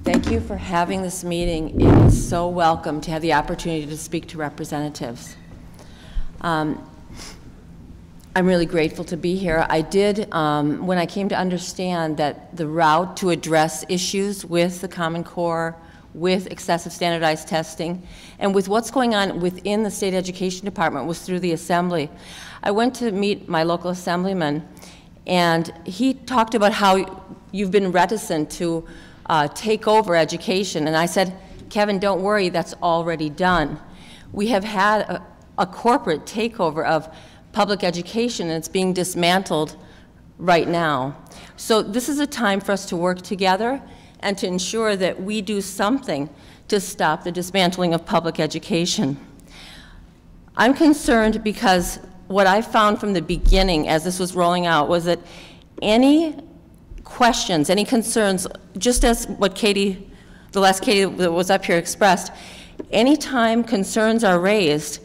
Thank you for having this meeting. It is so welcome to have the opportunity to speak to representatives. I'm really grateful to be here. I did, when I came to understand that the route to address issues with the Common Core, with excessive standardized testing, and with what's going on within the State Education Department was through the Assembly. I went to meet my local assemblyman, and he talked about how you've been reticent to take over education. And I said, Kevin, don't worry, that's already done. We have had a corporate takeover of public education, and it's being dismantled right now. So this is a time for us to work together and to ensure that we do something to stop the dismantling of public education. I'm concerned because what I found from the beginning as this was rolling out was that any questions, any concerns, just as what Katie, the last Katie that was up here expressed, anytime concerns are raised,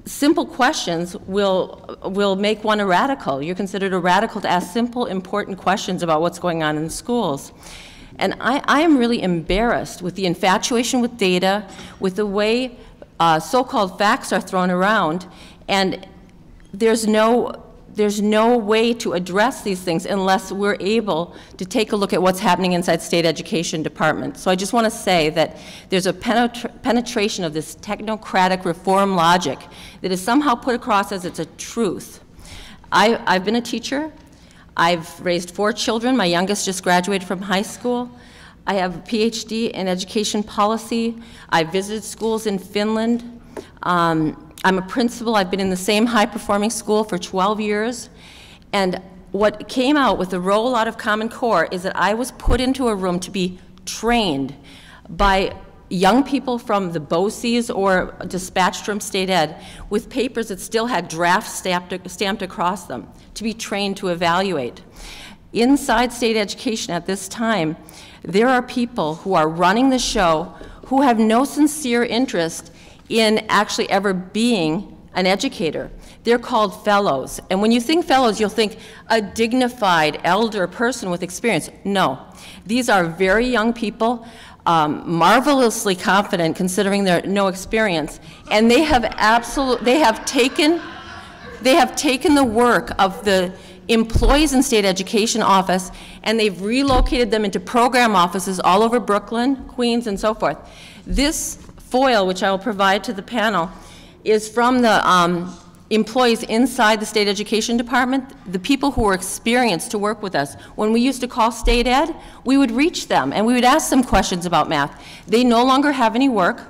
simple questions will make one a radical. You're considered a radical to ask simple, important questions about what's going on in the schools. And I am really embarrassed with the infatuation with data, with the way so-called facts are thrown around, and there's no way to address these things unless we're able to take a look at what's happening inside State Education Department. So I just want to say that there's a penetration of this technocratic reform logic that is somehow put across as it's a truth. I've been a teacher. I've raised 4 children. My youngest just graduated from high school. I have a PhD in education policy. I visited schools in Finland. I'm a principal. I've been in the same high-performing school for 12 years. And what came out with the rollout of Common Core is that I was put into a room to be trained by young people from the BOCES or dispatched from State Ed with papers that still had drafts stamped across them to be trained to evaluate. Inside State Education at this time, there are people who are running the show who have no sincere interest in actually ever being an educator. They're called fellows. And when you think fellows, you'll think a dignified elder person with experience. No, these are very young people, marvelously confident considering their no experience, and they have taken the work of the employees in State Education Office and they've relocated them into program offices all over Brooklyn, Queens, and so forth. This foil, which I will provide to the panel, is from the employees inside the State Education Department, the people who were experienced to work with us. When we used to call State Ed, we would reach them and we would ask them questions about math. They no longer have any work.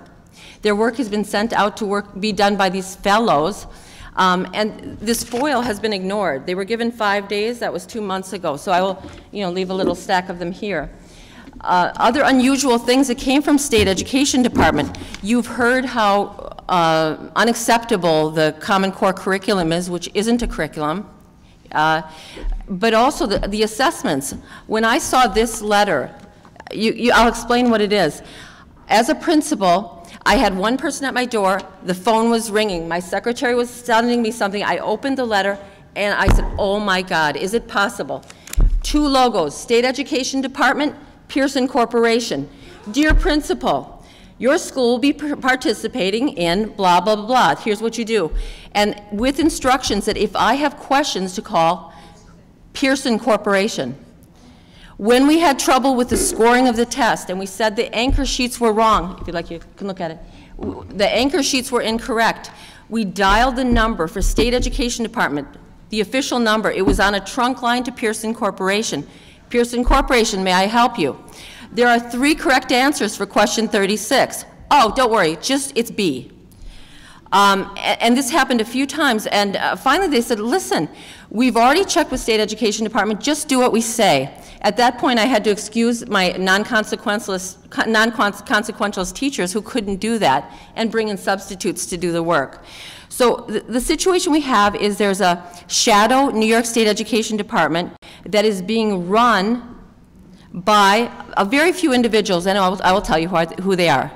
Their work has been sent out to be done by these fellows. And this foil has been ignored. They were given 5 days. That was 2 months ago. So I will, leave a little stack of them here. Other unusual things that came from State Education Department. You've heard how unacceptable the Common Core curriculum is, which isn't a curriculum. But also the assessments. When I saw this letter, I'll explain what it is. As a principal, I had one person at my door, the phone was ringing, my secretary was sending me something, I opened the letter, and I said, oh my God, is it possible? 2 logos, State Education Department, Pearson Corporation. Dear principal, your school will be participating in blah, blah, blah. Here's what you do. And with instructions that if I have questions to call Pearson Corporation. When we had trouble with the scoring of the test and we said the anchor sheets were wrong, if you'd like you can look at it, the anchor sheets were incorrect, we dialed the number for State Education Department, the official number. It was on a trunk line to Pearson Corporation. Pearson Corporation, may I help you? There are 3 correct answers for question 36. Oh, don't worry, it's B. And this happened a few times, and finally they said, listen, we've already checked with State Education Department, just do what we say. At that point, I had to excuse my non-consequentialist teachers who couldn't do that and bring in substitutes to do the work. So the situation we have is there's a shadow New York State Education Department that is being run by a very few individuals, and I will tell you who they are.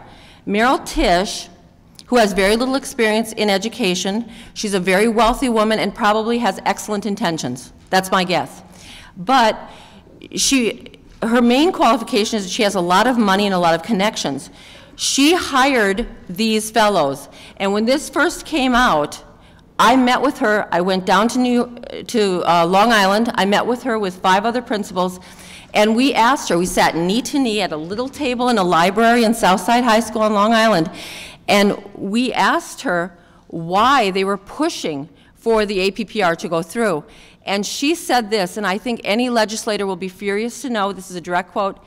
Meryl Tisch, who has very little experience in education. She's a very wealthy woman and probably has excellent intentions. That's my guess. But she her main qualification is that she has a lot of money and a lot of connections. She hired these fellows, and when this first came out, I met with her. I went down to Long Island. I met with her with 5 other principals, and we asked her, we sat knee to knee at a little table in a library in Southside High School on Long Island, and we asked her why they were pushing for the APPR to go through. And she said this, and I think any legislator will be furious to know, this is a direct quote.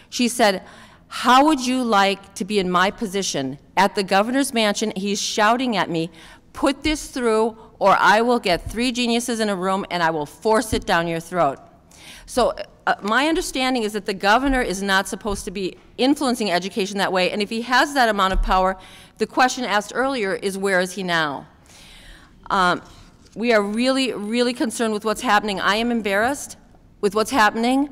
She said, "How would you like to be in my position? At the governor's mansion, he's shouting at me, put this through or I will get 3 geniuses in a room and I will force it down your throat." So my understanding is that the governor is not supposed to be influencing education that way, and if he has that amount of power, the question asked earlier is, where is he now? We are really, really concerned with what's happening. I am embarrassed with what's happening.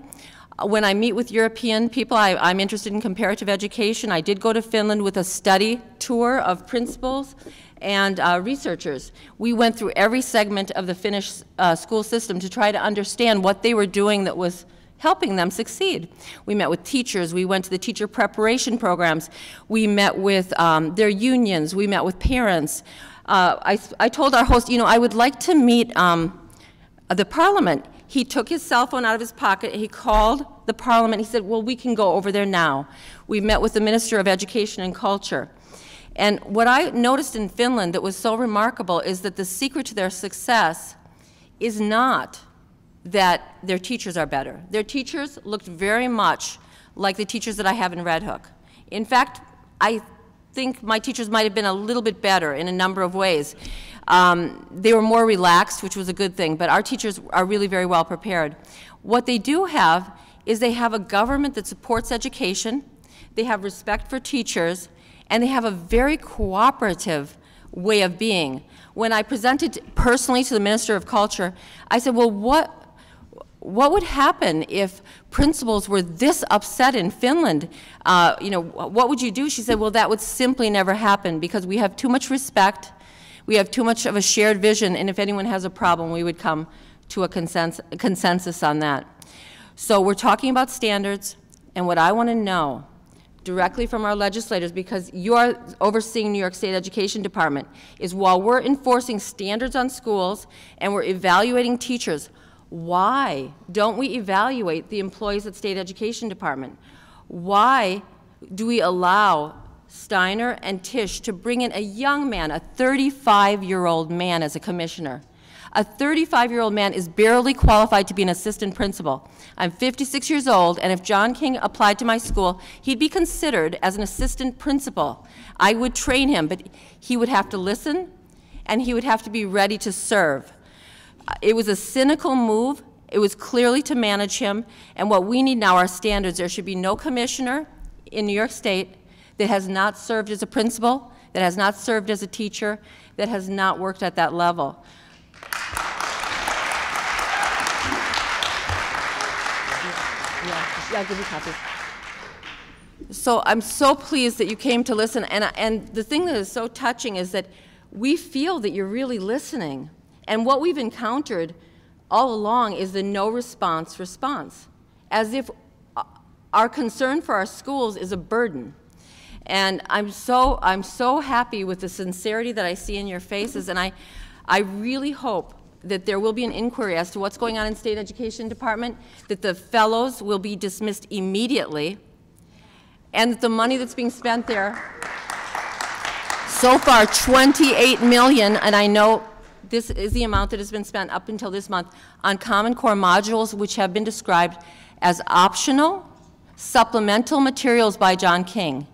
When I meet with European people, I'm interested in comparative education. I did go to Finland with a study tour of principals and researchers. We went through every segment of the Finnish school system to try to understand what they were doing that was helping them succeed. We met with teachers. We went to the teacher preparation programs. We met with their unions. We met with parents. I told our host, you know, I would like to meet the parliament. He took his cell phone out of his pocket, he called the parliament, he said, well, we can go over there now. We met with the Minister of Education and Culture. And what I noticed in Finland that was so remarkable is that the secret to their success is not that their teachers are better. Their teachers looked very much like the teachers that I have in Red Hook. In fact, I think my teachers might have been a little bit better in a number of ways. They were more relaxed, which was a good thing, but our teachers are really very well prepared. What they do have is they have a government that supports education, they have respect for teachers, and they have a very cooperative way of being. When I presented personally to the Minister of Culture, I said, well, what would happen if principals were this upset in Finland? You know, what would you do? She said, well, that would simply never happen because we have too much respect, we have too much of a shared vision, and if anyone has a problem, we would come to a consensus on that. So we're talking about standards, and what I want to know directly from our legislators, because you're overseeing New York State Education Department, is while we're enforcing standards on schools and we're evaluating teachers, why don't we evaluate the employees at State Education Department? Why do we allow Steiner and Tisch to bring in a young man, a 35-year-old man as a commissioner? A 35-year-old man is barely qualified to be an assistant principal. I'm 56 years old, and if John King applied to my school, he'd be considered as an assistant principal. I would train him, but he would have to listen, and he would have to be ready to serve. It was a cynical move. It was clearly to manage him, and what we need now are standards. There should be no commissioner in New York State that has not served as a principal, that has not served as a teacher, that has not worked at that level. Yeah, I'll give you copies. So I'm so pleased that you came to listen, and the thing that is so touching is that we feel that you're really listening. And what we've encountered all along is the no response, as if our concern for our schools is a burden. And I'm so happy with the sincerity that I see in your faces, and I really hope that there will be an inquiry as to what's going on in State Education Department, that the fellows will be dismissed immediately, and that the money that's being spent there, so far $28 million, and I know this is the amount that has been spent up until this month on Common Core modules, which have been described as optional, supplemental materials by John King.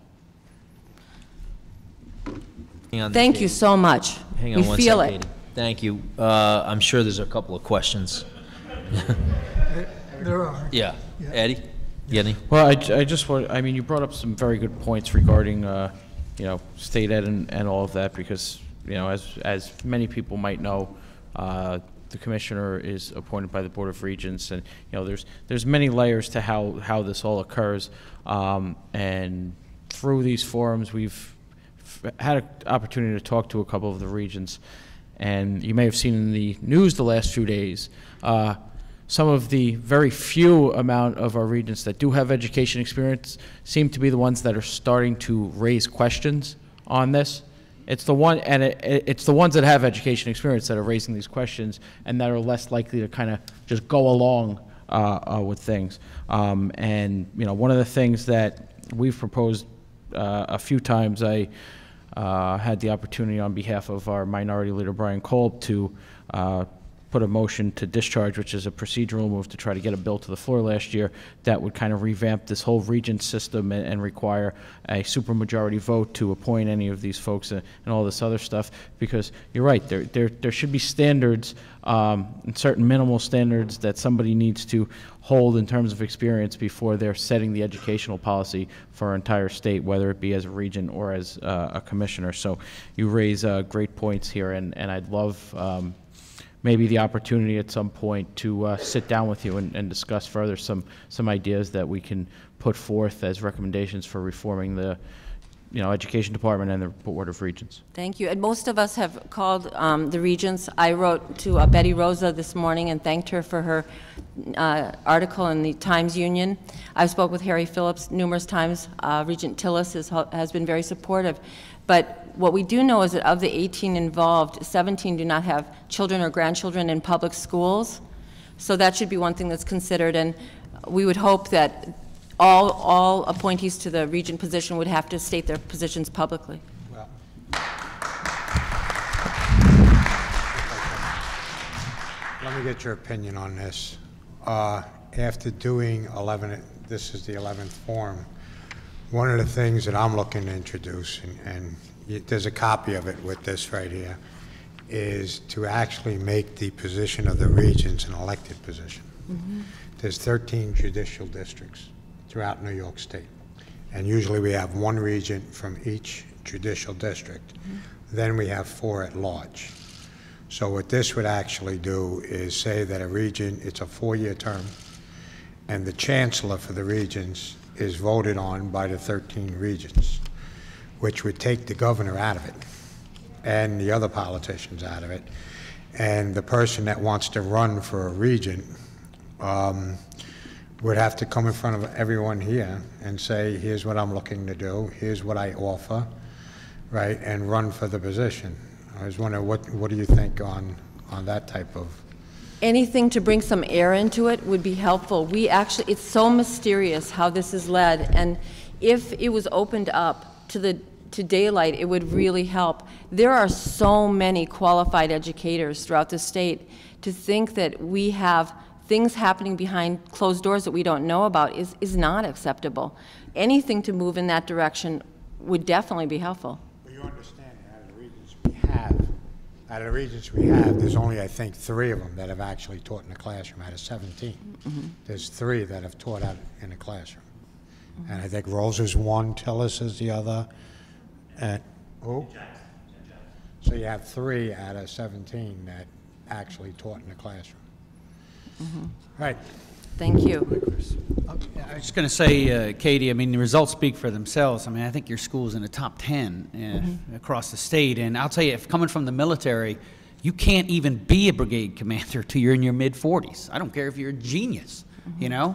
Thank you so much. Hang on we one feel second, it. Katie. Thank you. I'm sure there's a couple of questions. There are. Yeah. Eddie, you got any? Well, I just want, I mean, you brought up some very good points regarding, you know, state ed and all of that, because, you know, as many people might know, the commissioner is appointed by the Board of Regents, and, you know, there's many layers to how this all occurs, and through these forums, we've had an opportunity to talk to a couple of the regents, and you may have seen in the news the last few days, some of the very few amount of our regents that do have education experience seem to be the ones that are starting to raise questions on this. It's the one, and it's the ones that have education experience that are raising these questions and that are less likely to kind of just go along with things. And you know, one of the things that we've proposed a few times, I had the opportunity on behalf of our Minority Leader Brian Kolb to put a motion to discharge, which is a procedural move to try to get a bill to the floor last year that would kind of revamp this whole regent system and require a supermajority vote to appoint any of these folks and all this other stuff. Because you're right, there should be standards, and certain minimal standards that somebody needs to hold in terms of experience before they're setting the educational policy for our entire state, whether it be as a regent or as a commissioner. So you raise great points here, and I'd love maybe the opportunity at some point to sit down with you and discuss further some ideas that we can put forth as recommendations for reforming the Education Department and the Board of Regents. Thank you. And most of us have called the regents. I wrote to Betty Rosa this morning and thanked her for her article in the Times Union. I spoke with Harry Phillips numerous times. Regent Tillis has been very supportive. But what we do know is that of the 18 involved, 17 do not have children or grandchildren in public schools. So that should be one thing that's considered. And we would hope that all appointees to the regent position would have to state their positions publicly. Well, let me get your opinion on this. After doing this is the 11th forum, one of the things that I'm looking to introduce, and there's a copy of it with this right here, is to actually make the position of the regents an elected position. Mm-hmm. There's 13 judicial districts throughout New York State, and usually we have one regent from each judicial district. Mm-hmm. Then we have 4 at large. So what this would actually do is say that a regent, it's a 4-year term, and the chancellor for the regents is voted on by the 13 regents, which would take the governor out of it and the other politicians out of it. And the person that wants to run for a regent would have to come in front of everyone here and say, here's what I'm looking to do, here's what I offer, right, and run for the position. I was wondering, what do you think on that type of? Anything to bring some air into it would be helpful. It's so mysterious how this is led, and if it was opened up to daylight, it would really help. There are so many qualified educators throughout the state. To think that we have things happening behind closed doors that we don't know about is not acceptable. Anything to move in that direction would definitely be helpful. Well, you understand that out of the regents we have, there's only, I think, 3 of them that have actually taught in the classroom out of 17. Mm-hmm. There's 3 that have taught out in the classroom. Mm-hmm. And I think Rosa's one, Tillis is the other, and who? So you have 3 out of 17 that actually taught in the classroom. Mm-hmm. Right. Thank you. I was going to say, Katie, I mean, the results speak for themselves. I mean, I think your school's in the top 10 across the state. And I'll tell you, if coming from the military, you can't even be a brigade commander till you're in your mid-40s. I don't care if you're a genius, you know?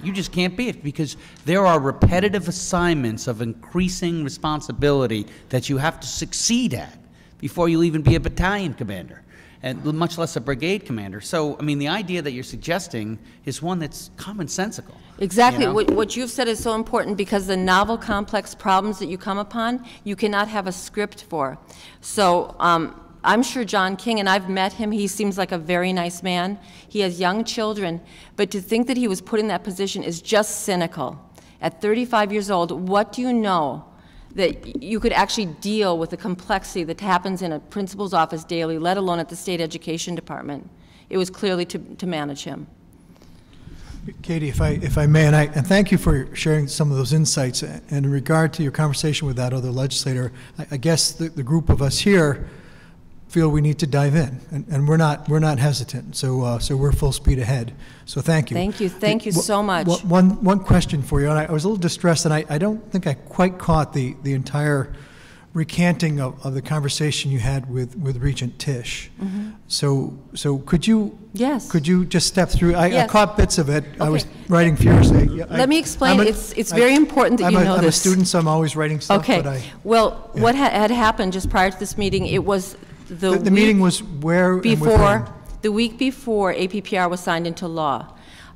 You just can't be it, because there are repetitive assignments of increasing responsibility that you have to succeed at before you'll even be a battalion commander, and much less a brigade commander. So, I mean, the idea that you're suggesting is one that's commonsensical. Exactly. You know? What you've said is so important, because the novel, complex problems that you come upon, you cannot have a script for. So I'm sure John King, and I've met him, he seems like a very nice man. He has young children, but to think that he was put in that position is just cynical. At 35 years old, what do you know that you could actually deal with the complexity that happens in a principal's office daily, let alone at the state education department? It was clearly to manage him. Katie, if I may, and thank you for sharing some of those insights. And in regard to your conversation with that other legislator, I guess the group of us here feel we need to dive in, and we're not hesitant. So we're full speed ahead. So thank you. Thank you so much. One question for you, and I was a little distressed, and I don't think I quite caught the entire recanting of the conversation you had with Regent Tisch. So could you Yes. could you just step through? I Yes. caught bits of it. I was Okay. writing furiously. Yeah, Let me explain. It's very important that you know I'm a this. student, so I'm always writing stuff. Okay. But Well, what had happened just prior to this meeting, it was the meeting was where and with before, whom? the week before APPR was signed into law.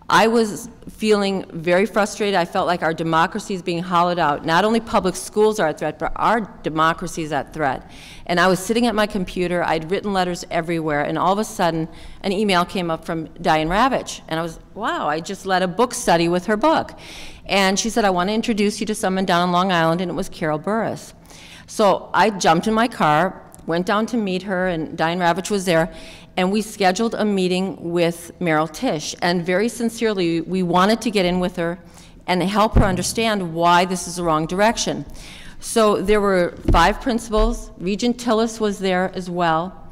I was feeling very frustrated. I felt like our democracy is being hollowed out. Not only public schools are at threat, but our democracy is at threat. And I was sitting at my computer. I'd written letters everywhere, and all of a sudden, an email came up from Diane Ravitch. And I was, wow, I just led a book study with her book. And she said, I want to introduce you to someone down on Long Island, and it was Carol Burris. So I jumped in my car, went down to meet her, and Diane Ravitch was there, and we scheduled a meeting with Meryl Tisch. And very sincerely, we wanted to get in with her and help her understand why this is the wrong direction. So there were 5 principals. Regent Tillis was there as well,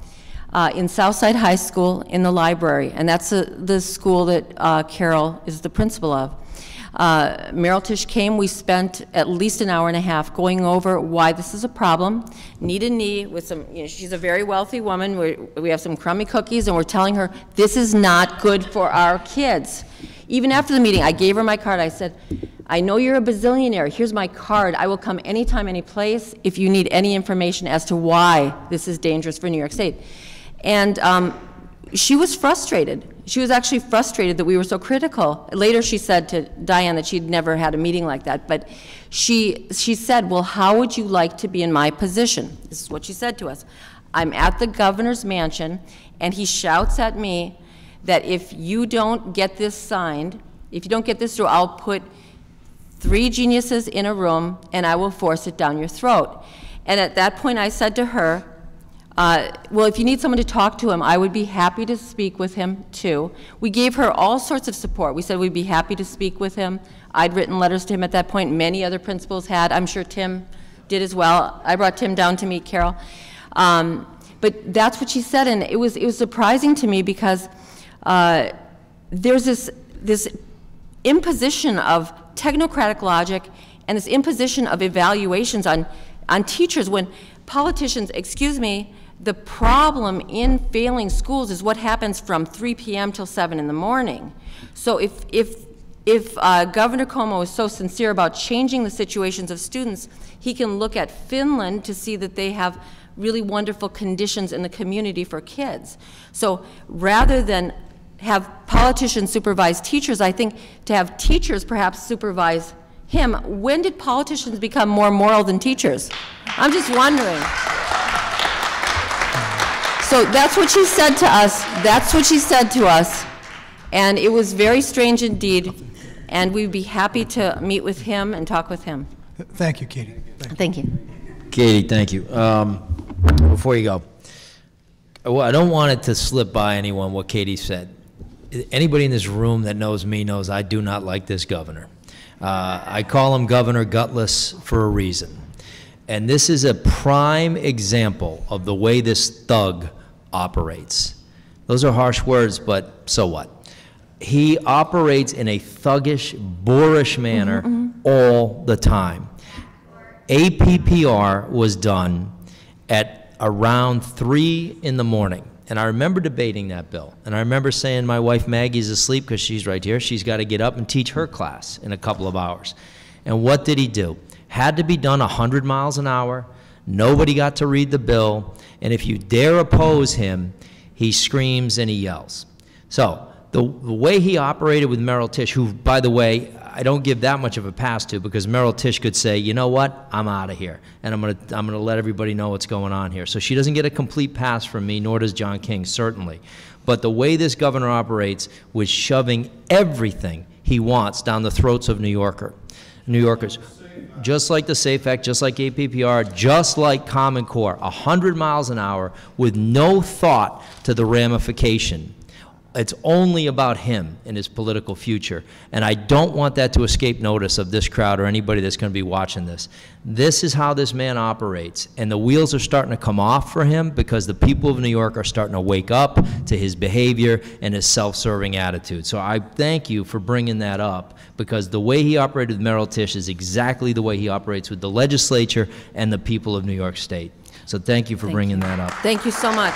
in Southside High School in the library, and that's the school that Carol is the principal of. Meryl Tisch came. We spent at least an hour and a half going over why this is a problem, knee to knee with some, she's a very wealthy woman. We have some crummy cookies, and we're telling her this is not good for our kids. Even after the meeting, I gave her my card. I said, I know you're a bazillionaire. Here's my card. I will come anytime, any place if you need any information as to why this is dangerous for New York State. And she was frustrated. She was actually frustrated that we were so critical. Later she said to Diane that she'd never had a meeting like that, but she said, well, how would you like to be in my position? This is what she said to us. I'm at the governor's mansion, and he shouts at me that if you don't get this signed, if you don't get this through, I'll put 3 geniuses in a room, and I will force it down your throat. And at that point I said to her, well, if you need someone to talk to him, I would be happy to speak with him, too. We gave her all sorts of support. We said we'd be happy to speak with him. I'd written letters to him at that point. Many other principals had. I'm sure Tim did as well. I brought Tim down to meet Carol. But that's what she said, and it was surprising to me because there's this imposition of technocratic logic and this imposition of evaluations on teachers when politicians, excuse me, the problem in failing schools is what happens from 3 p.m. till 7 in the morning. So if Governor Cuomo is so sincere about changing the situations of students, he can look at Finland to see that they have really wonderful conditions in the community for kids. So rather than have politicians supervise teachers, I think to have teachers perhaps supervise him. When did politicians become more moral than teachers? I'm just wondering. So that's what she said to us. That's what she said to us. And it was very strange indeed. And we'd be happy to meet with him and talk with him. Thank you, Katie. Thank you. Katie, thank you. Before you go, well, I don't want it to slip by anyone what Katie said. Anybody in this room that knows me knows I do not like this governor. I call him Governor Gutless for a reason. And this is a prime example of the way this thug operates. Those are harsh words, but so what? He operates in a thuggish, boorish manner all the time. APPR was done at around 3 in the morning. And I remember debating that bill. And I remember saying my wife Maggie's asleep because she's right here. She's got to get up and teach her class in a couple of hours. And what did he do? Had to be done 100 miles an hour. Nobody got to read the bill. And if you dare oppose him, he screams and he yells. So the way he operated with Meryl Tisch, who, by the way, I don't give that much of a pass to because Meryl Tisch could say, you know what, I'm out of here, and I'm gonna let everybody know what's going on here. So she doesn't get a complete pass from me, nor does John King, certainly. But the way this governor operates was shoving everything he wants down the throats of New Yorkers. Just like the SAFE Act, just like APPR, just like Common Core, 100 miles an hour with no thought to the ramification. It's only about him and his political future. And I don't want that to escape notice of this crowd or anybody that's going to be watching this. This is how this man operates. And the wheels are starting to come off for him because the people of New York are starting to wake up to his behavior and his self-serving attitude. So I thank you for bringing that up, because the way he operated with Merrill Tisch is exactly the way he operates with the legislature and the people of New York State. So thank you for bringing that up. Thank you so much.